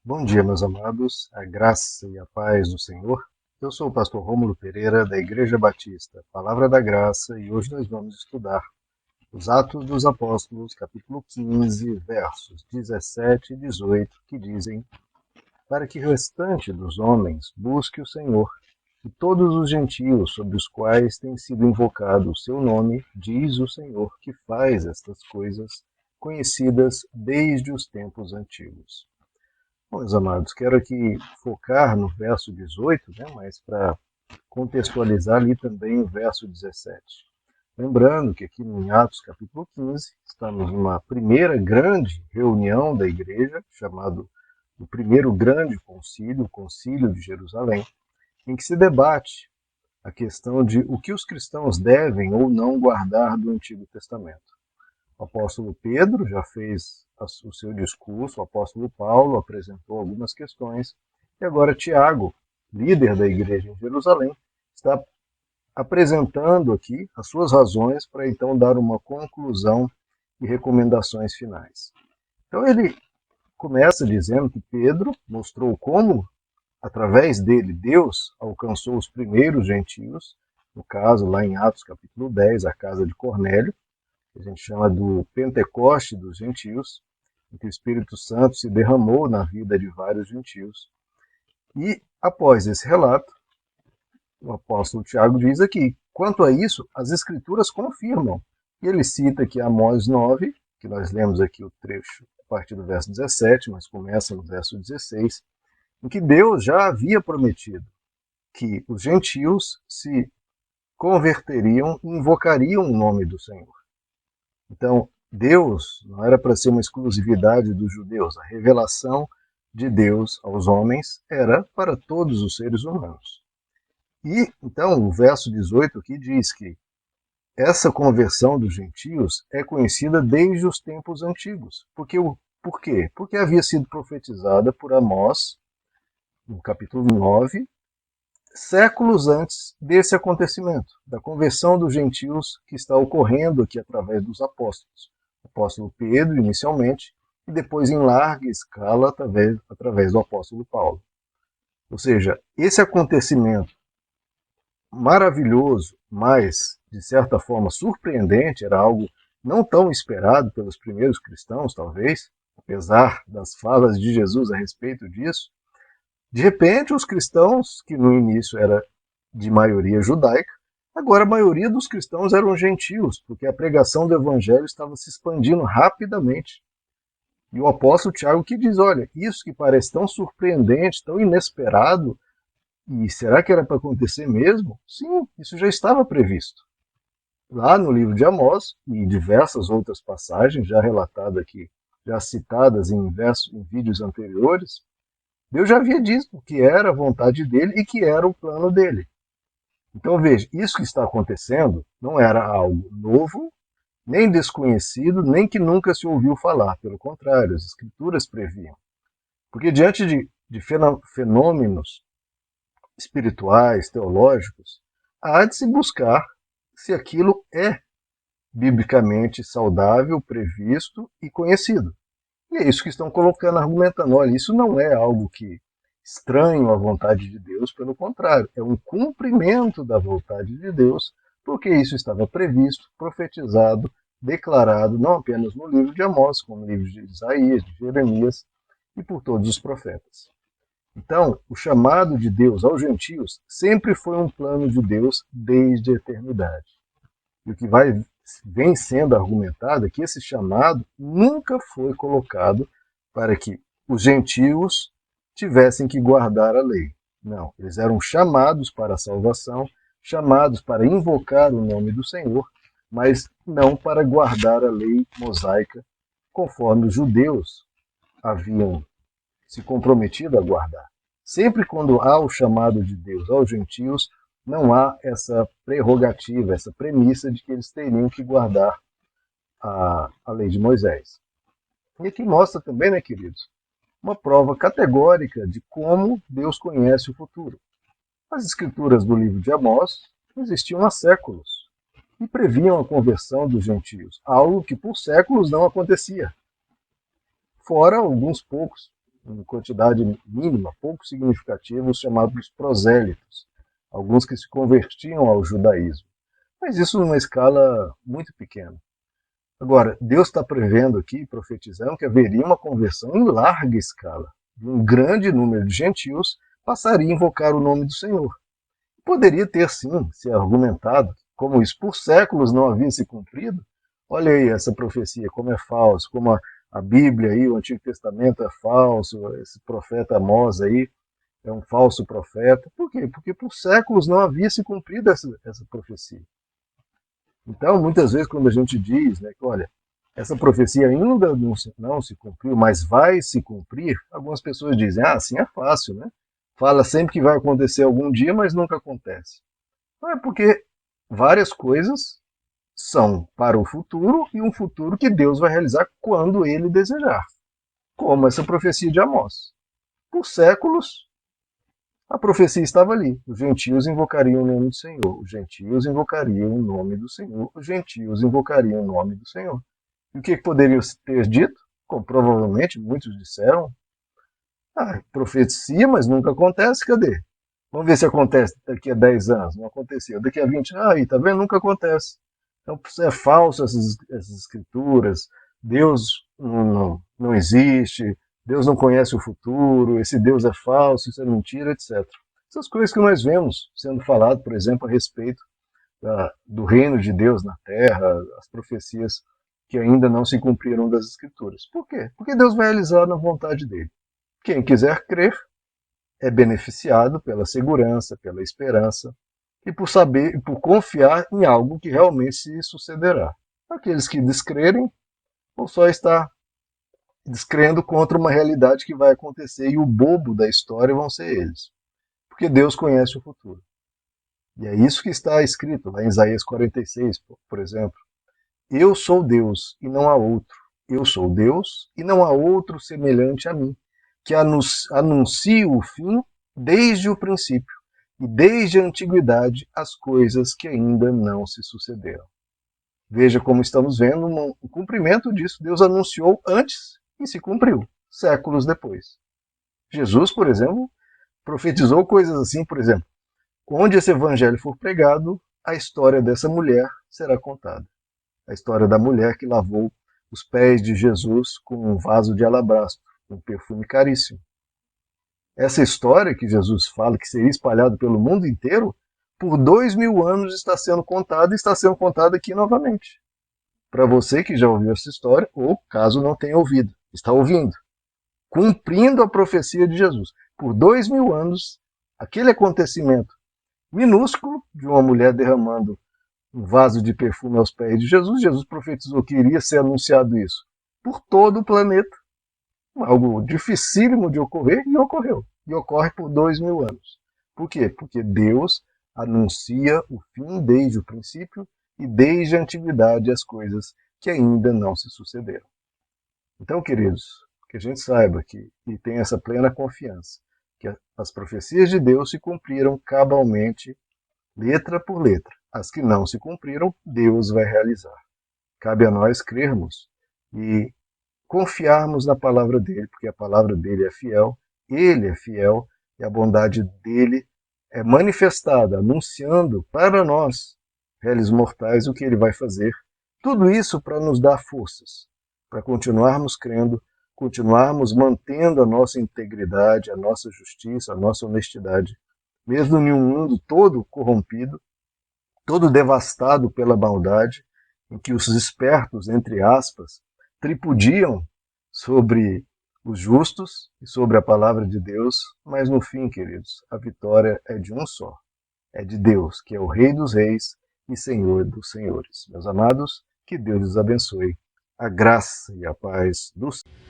Bom dia, meus amados, a graça e a paz do Senhor. Eu sou o pastor Rômulo Pereira, da Igreja Batista, Palavra da Graça, e hoje nós vamos estudar os Atos dos Apóstolos, capítulo 15, versos 17 e 18, que dizem: Para que o restante dos homens busque o Senhor, e todos os gentios sobre os quais tem sido invocado o seu nome, diz o Senhor, que faz estas coisas conhecidas desde os tempos antigos. Bom, meus amados, quero aqui focar no verso 18, né, mas para contextualizar ali também o verso 17. Lembrando que aqui em Atos capítulo 15, estamos numa primeira grande reunião da igreja, chamado o primeiro grande concílio, o Concílio de Jerusalém, em que se debate a questão de o que os cristãos devem ou não guardar do Antigo Testamento. O apóstolo Pedro já fez o seu discurso, o apóstolo Paulo apresentou algumas questões, e agora Tiago, líder da igreja em Jerusalém, está apresentando aqui as suas razões para então dar uma conclusão e recomendações finais. Então ele começa dizendo que Pedro mostrou como, através dele, Deus alcançou os primeiros gentios, no caso lá em Atos capítulo 10, a casa de Cornélio, que a gente chama do Pentecoste dos gentios, em que o Espírito Santo se derramou na vida de vários gentios. E, após esse relato, o apóstolo Tiago diz aqui, quanto a isso, as Escrituras confirmam. E ele cita aqui Amós 9, que nós lemos aqui o trecho a partir do verso 17, mas começa no verso 16, em que Deus já havia prometido que os gentios se converteriam e invocariam o nome do Senhor. Então, Deus não era para ser uma exclusividade dos judeus. A revelação de Deus aos homens era para todos os seres humanos. E, então, o verso 18 aqui diz que essa conversão dos gentios é conhecida desde os tempos antigos. Por quê? Porque havia sido profetizada por Amós, no capítulo 9, séculos antes desse acontecimento, da conversão dos gentios que está ocorrendo aqui através dos apóstolos. O apóstolo Pedro, inicialmente, e depois em larga escala através do apóstolo Paulo. Ou seja, esse acontecimento maravilhoso, mas de certa forma surpreendente, era algo não tão esperado pelos primeiros cristãos, talvez, apesar das falas de Jesus a respeito disso. De repente, os cristãos, que no início era de maioria judaica, agora a maioria dos cristãos eram gentios, porque a pregação do evangelho estava se expandindo rapidamente. E o apóstolo Tiago que diz, olha, isso que parece tão surpreendente, tão inesperado, e será que era para acontecer mesmo? Sim, isso já estava previsto. Lá no livro de Amós, e diversas outras passagens já relatadas aqui, já citadas em vídeos anteriores, Deus já havia dito que era a vontade dele e que era o plano dele. Então veja, isso que está acontecendo não era algo novo, nem desconhecido, nem que nunca se ouviu falar. Pelo contrário, as escrituras previam. Porque diante de fenômenos espirituais, teológicos, há de se buscar se aquilo é biblicamente saudável, previsto e conhecido. E é isso que estão colocando, argumentando. Olha, isso não é algo que estranho à vontade de Deus, pelo contrário, é um cumprimento da vontade de Deus, porque isso estava previsto, profetizado, declarado, não apenas no livro de Amós, como no livro de Isaías, de Jeremias e por todos os profetas. Então, o chamado de Deus aos gentios sempre foi um plano de Deus desde a eternidade. E o que vem sendo argumentado é que esse chamado nunca foi colocado para que os gentios tivessem que guardar a lei. Não, eles eram chamados para a salvação, chamados para invocar o nome do Senhor, mas não para guardar a lei mosaica, conforme os judeus haviam se comprometido a guardar. Sempre quando há o chamado de Deus aos gentios, não há essa prerrogativa, essa premissa de que eles teriam que guardar a lei de Moisés. E aqui mostra também, né, queridos, uma prova categórica de como Deus conhece o futuro. As escrituras do livro de Amós existiam há séculos e previam a conversão dos gentios, algo que por séculos não acontecia. Fora alguns poucos em quantidade mínima, pouco significativa, os chamados prosélitos, alguns que se convertiam ao judaísmo. Mas isso numa escala muito pequena. Agora, Deus está prevendo aqui, profetizando, que haveria uma conversão em larga escala. Um grande número de gentios passaria a invocar o nome do Senhor. Poderia ter, sim, se argumentado, como isso por séculos não havia se cumprido. Olha aí essa profecia, como é falso, como a Bíblia aí, o Antigo Testamento é falso, esse profeta Amós aí é um falso profeta. Por quê? Porque por séculos não havia se cumprido essa profecia. Então, muitas vezes, quando a gente diz, né, que, olha, essa profecia ainda não se cumpriu, mas vai se cumprir, algumas pessoas dizem, assim é fácil, né? Fala sempre que vai acontecer algum dia, mas nunca acontece. Não é porque várias coisas são para o futuro e um futuro que Deus vai realizar quando Ele desejar. Como essa profecia de Amós. Por séculos, a profecia estava ali. Os gentios invocariam o nome do Senhor. Os gentios invocariam o nome do Senhor. Os gentios invocariam o nome do Senhor. E o que poderiam ter dito? Como provavelmente muitos disseram. Profecia, mas nunca acontece, cadê? Vamos ver se acontece daqui a 10 anos. Não aconteceu. Daqui a 20 anos, aí, tá vendo? Nunca acontece. Então, é falso essas escrituras. Deus não existe. Deus não conhece o futuro. Esse Deus é falso, isso é mentira, etc. Essas coisas que nós vemos sendo falado, por exemplo, a respeito do reino de Deus na terra, as profecias que ainda não se cumpriram das escrituras. Por quê? Porque Deus vai realizar na vontade dele. Quem quiser crer é beneficiado pela segurança, pela esperança e por saber e por confiar em algo que realmente se sucederá. Aqueles que descrerem vão só estar descrendo contra uma realidade que vai acontecer e o bobo da história vão ser eles, porque Deus conhece o futuro. E é isso que está escrito lá em Isaías 46, por exemplo. Eu sou Deus e não há outro. Eu sou Deus e não há outro semelhante a mim, que anuncio o fim desde o princípio e desde a antiguidade as coisas que ainda não se sucederam. Veja como estamos vendo o cumprimento disso. Deus anunciou antes e se cumpriu, séculos depois. Jesus, por exemplo, profetizou coisas assim, por exemplo, onde esse evangelho for pregado, a história dessa mulher será contada. A história da mulher que lavou os pés de Jesus com um vaso de alabastro, um perfume caríssimo. Essa história que Jesus fala que seria espalhada pelo mundo inteiro, por 2000 anos está sendo contada e está sendo contada aqui novamente. Para você que já ouviu essa história, ou caso não tenha ouvido, está ouvindo. Cumprindo a profecia de Jesus. Por 2000 anos, aquele acontecimento minúsculo de uma mulher derramando um vaso de perfume aos pés de Jesus, Jesus profetizou que iria ser anunciado isso por todo o planeta. Algo dificílimo de ocorrer e ocorreu. E ocorre por 2000 anos. Por quê? Porque Deus anuncia o fim desde o princípio e desde a antiguidade as coisas que ainda não se sucederam. Então, queridos, que a gente saiba e tenha essa plena confiança que as profecias de Deus se cumpriram cabalmente, letra por letra. As que não se cumpriram, Deus vai realizar. Cabe a nós crermos e confiarmos na palavra dele, porque a palavra dele é fiel, ele é fiel e a bondade dele é manifestada, anunciando para nós, réis mortais, o que ele vai fazer. Tudo isso para nos dar forças, para continuarmos crendo, continuarmos mantendo a nossa integridade, a nossa justiça, a nossa honestidade, mesmo em um mundo todo corrompido, todo devastado pela maldade, em que os espertos, entre aspas, tripudiam sobre os justos e sobre a palavra de Deus, mas no fim, queridos, a vitória é de um só, é de Deus, que é o Rei dos Reis e Senhor dos Senhores. Meus amados, que Deus os abençoe. A graça e a paz do Senhor.